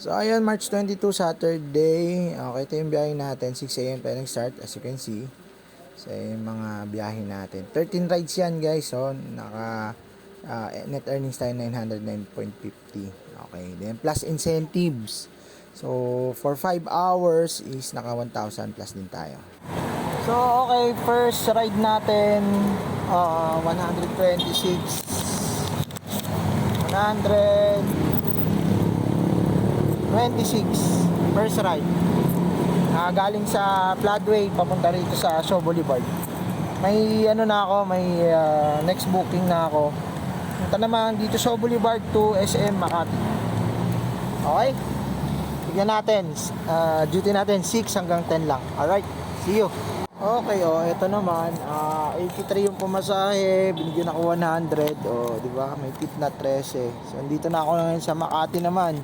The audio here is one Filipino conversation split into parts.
So ayun, March 22, Saturday. Okay, ito yung biyahe natin. 6 a.m. tayo nag-start, as you can see. So yung mga biyahe natin. 13 rides yan, guys. So net earnings tayo 909.50. Okay, then plus incentives. So for 5 hours is naka 1,000 plus din tayo. So okay, first ride natin 126 first ride, galing sa Floodway papunta rito sa Shaw Boulevard. May next booking na ako. Punta naman dito Shaw Boulevard to SM Makati. Okay, tignan natin. Duty natin 6 hanggang 10 lang. Alright, see you. Okay, ito naman 83 yung pumasahe, binigyan ako 100. Di ba? May tip na 13. So andito na ako ngayon sa Makati naman.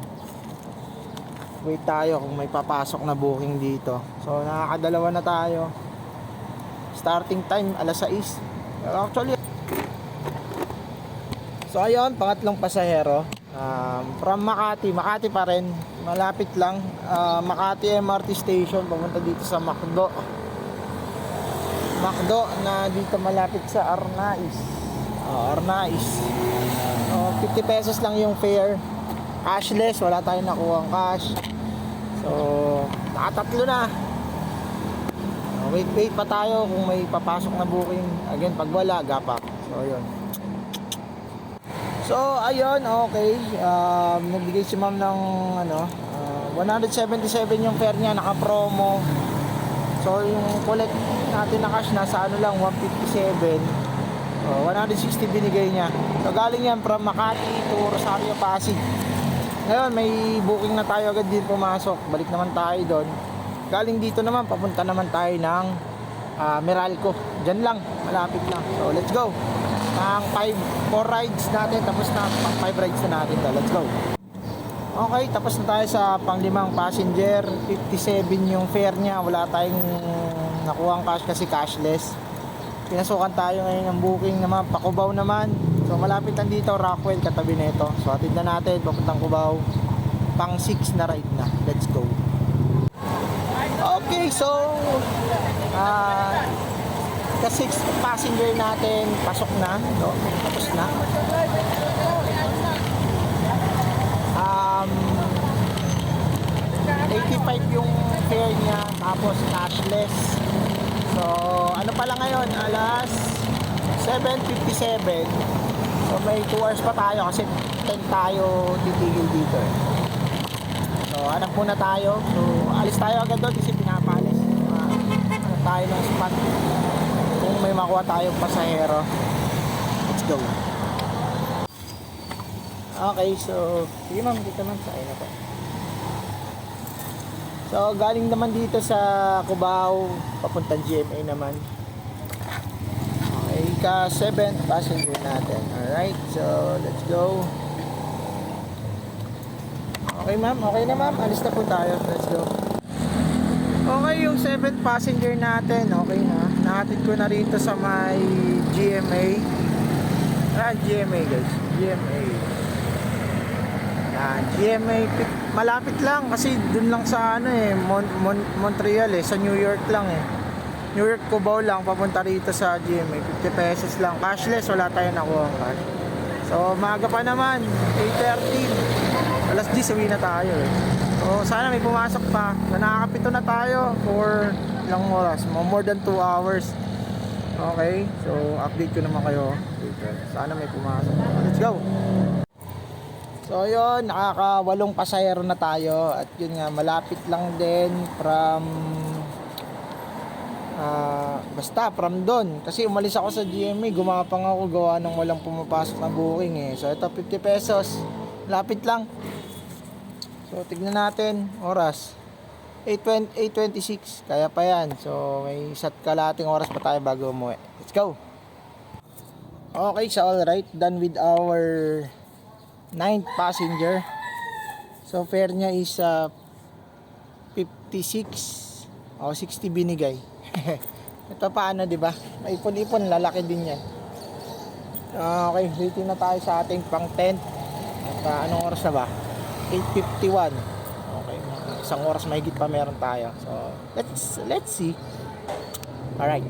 Wait tayo kung may papasok na booking dito. So nakakadalawa na tayo. Starting time alas 6. Actually, so ayun, pangatlong pasahero. From Makati pa rin, malapit lang. Makati MRT station papunta dito sa Macdo na dito malapit sa Arnais. Arnais. 50 pesos lang yung fare. Cashless, wala tayong nakuha ang cash. So, nakatatlo na. Wait pa tayo kung may papasok na booking. Again, pag wala, gapak. So, ayun. So, ayun, okay. Nagbigay si ma'am ng 177 yung fare niya, naka-promo. So, yung collect natin na cash nasa lang 157. 160 binigay niya. So, galing yan from Makati to Rosario, Pasig. Ngayon, may booking na tayo agad din pumasok. Balik naman tayo doon. Galing dito naman, papunta naman tayo ng Meralco. Diyan lang, malapit lang. So, let's go. Ang 4 rides natin, tapos na. Pang 5 rides na natin to. Let's go. Okay, tapos na tayo sa pang-5 passenger. 57 yung fare niya. Wala tayong nakuha ang cash kasi cashless. Pinasukan tayo ngayon ng booking naman. Pakubaw naman. So malapit lang dito, Rockwell, katabi nito. So atid na natin, papuntang Cubao. Pang 6 na ride na. Let's go. Okay, so ka 6 passenger natin pasok na. So, tapos na. 85 yung fare niya, tapos cashless. So ano pala ngayon, alas 7:57. So may 2 hours pa tayo kasi 10 tayo titigil dito. So hanap muna tayo. So alis tayo agad doon kasi pinapalis. Hanap tayo ng spot kung may makuha tayong pasahero. Let's go. Okay, so sige ma'am, dito ma'am, sakay na po. So galing naman dito sa Cubao, papuntang GMA naman. Okay, ka 7th passenger natin. Alright, so let's go. Okay ma'am, okay na ma'am, alis na po tayo. Let's go. Okay, yung 7th passenger natin, okay na. Nahatid ko na rito sa may GMA. GMA guys, GMA. GMA, malapit lang kasi dun lang sa Montreal sa New York lang New York, Cubao lang, papunta rito sa GMA. 50 pesos lang, cashless, wala tayong nakuha ang cash. So maaga pa naman, 8:30, alas 10 uwi na tayo So sana may pumasok pa. Nakakapito na tayo for ilang oras, more than 2 hours. Okay, so update ko naman kayo later. Sana may pumasok. Let's go. So yun, nakaka-8 pasahero na tayo. At yun nga, malapit lang din from from doon. Kasi umalis ako sa GMA, gumapang ako, gawa ng walang pumapasok na booking So ito, 50 pesos, lapit lang. So tignan natin, oras 8:26, kaya pa yan. So may isa't kalating oras pa tayo bago umuwi. Let's go. Okay, so alright, done with our 9th passenger. So fare niya is 56 60 binigay. Ito paano, di ba? May ipon-ipon, lalaki din yan. Okay, waiting na tayo sa ating pang 10th. At anong oras na ba? 8:51. isang oras mahigit pa meron tayo. So let's see. Alright.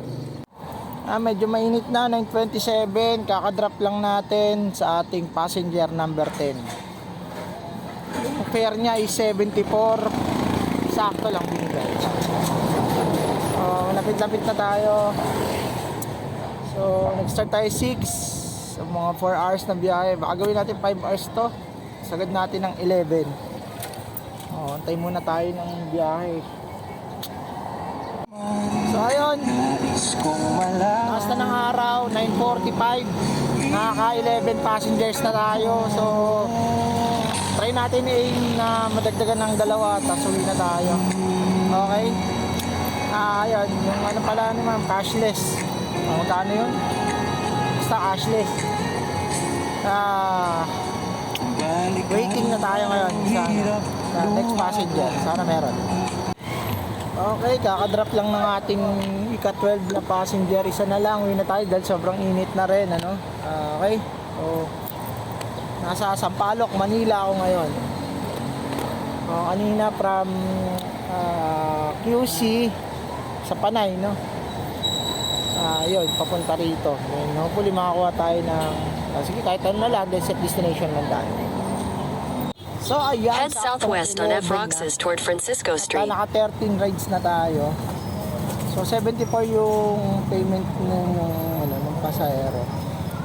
Medyo mainit na, 9:27. Kakadrop lang natin sa ating passenger number 10. Yung fare niya ay 74. Sakto lang binigay. Lapit-lapit na tayo. So nag-start tayo 6. So mga 4 hours na biyahe. Baka gawin natin 5 hours to. Sagad natin ng 11. Antay muna tayo ng biyahe. So ayun, taas na ng araw, 9:45. Nakaka-11 passengers na tayo. So try natin na madagdagan ng 2, tapos uwi na tayo. Okay. Ayun, yung ano pala naman, cashless. Magkano yun? Basta cashless. Waiting na tayo ngayon sa next passenger. Sana meron. Okay, kakadrop lang ng ating ika-12 na passenger. Isa na lang, uwi na tayo dahil sobrang init na rin, ano? Okay, so nasa Sampaloc, Manila ako ngayon. Kanina from QC sa Panay, no? Yun, papunta rito. And hopefully makakuha tayo ng sige, kahit ano na lang, then set destination lang tayo. So ayan, head southwest on F. Roxas toward Francisco Street. Naka 13 rides na tayo. So 74 yung payment ng pasahero.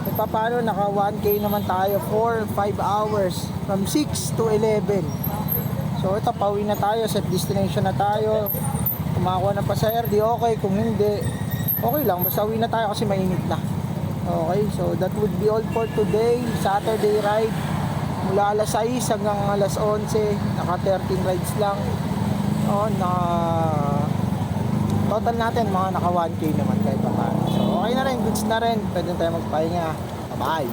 E paano, naka 1K naman tayo for 5 hours from 6 to 11. So ito, pauwi na tayo, set destination na tayo. Kumakuha ng pasahero, di okay. Kung hindi, okay lang, basta uwi na tayo kasi mainit na. Okay, so that would be all for today, Saturday ride. Mula alas 6 hanggang alas 11, naka 13 rides lang. Total natin mga naka 1K naman kahit pa paano. So okay na rin, goods na rin. Pwede tayo magpahinga. Bye-bye.